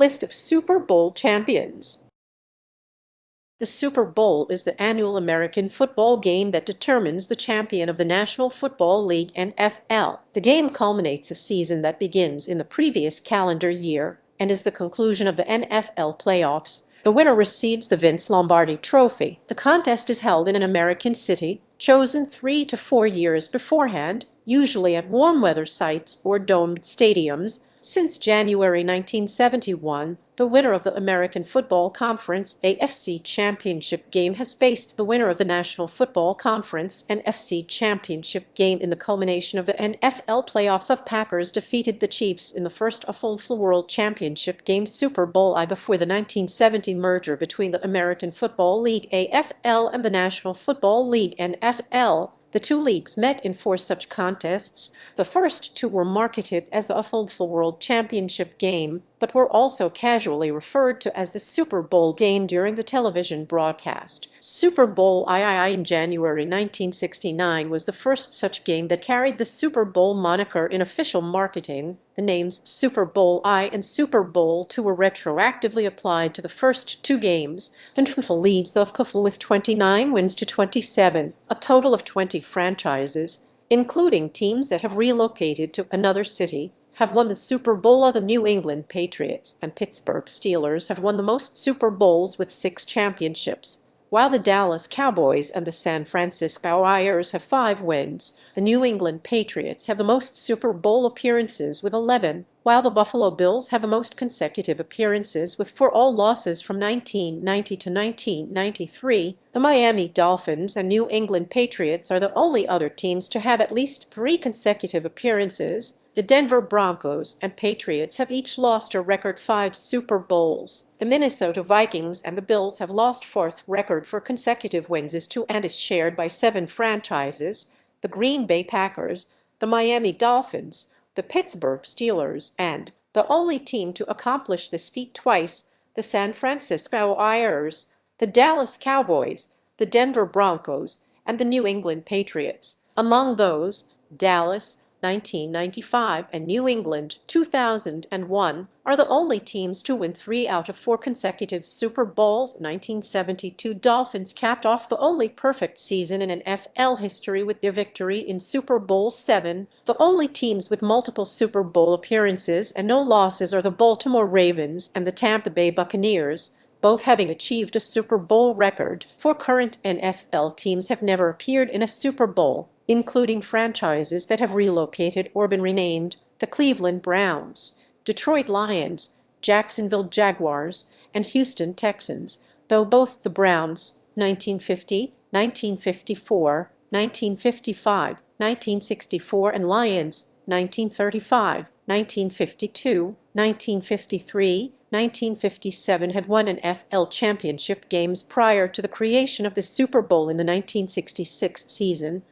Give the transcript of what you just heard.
List of Super Bowl champions. The Super Bowl is the annual American football game that determines the champion of the National Football League (NFL). The game culminates a season that begins in the previous calendar year and is the conclusion of the NFL playoffs. The winner receives the Vince Lombardi Trophy. The contest is held in an American city, chosen 3 to 4 years beforehand, usually at warm weather sites or domed stadiums. Since January 1971, the winner of the American Football Conference (AFC) championship game has faced the winner of the National Football Conference (NFC) championship game in the culmination of the NFL playoffs. Of Packers defeated the Chiefs in the first NFL World Championship game Super Bowl I before the 1970 merger between the American Football League (AFL) and the National Football League (NFL). The two leagues met in 4 such contests. The first 2 were marketed as the NFL World Championship game, but were also casually referred to as the Super Bowl game during the television broadcast. Super Bowl III in January 1969 was the first such game that carried the Super Bowl moniker in official marketing. The names Super Bowl I and Super Bowl II were retroactively applied to the first 2 games, and NFL leads the NFL with 29 wins to 27. A total of 20 franchises, including teams that have relocated to another city, have won the Super Bowl. The New England Patriots and Pittsburgh Steelers have won the most Super Bowls with 6 championships, while the Dallas Cowboys and the San Francisco 49ers have 5 wins. The New England Patriots have the most Super Bowl appearances with 11, while the Buffalo Bills have the most consecutive appearances with 4, all losses from 1990 to 1993. The Miami Dolphins and New England Patriots are the only other teams to have at least 3 consecutive appearances. The Denver Broncos and Patriots have each lost a record 5 Super Bowls. The Minnesota Vikings and the Bills have lost 4th record for consecutive wins is 2 and is shared by 7 franchises: the Green Bay Packers, the Miami Dolphins, the Pittsburgh Steelers, and the only team to accomplish this feat twice, the San Francisco 49ers, the Dallas Cowboys, the Denver Broncos, and the New England Patriots. Among those, Dallas, 1995, and New England, 2001, are the only teams to win 3 out of 4 consecutive Super Bowls. 1972 Dolphins capped off the only perfect season in NFL history with their victory in Super Bowl VII. The only teams with multiple Super Bowl appearances and no losses are the Baltimore Ravens and the Tampa Bay Buccaneers, both having achieved a Super Bowl record. 4 current NFL teams have never appeared in a Super Bowl, including franchises that have relocated or been renamed: the Cleveland Browns, Detroit Lions, Jacksonville Jaguars, and Houston Texans, though both the Browns 1950, 1954, 1955, 1964, and Lions 1935, 1952, 1953, 1957 had won NFL championship games prior to the creation of the Super Bowl in the 1966 season.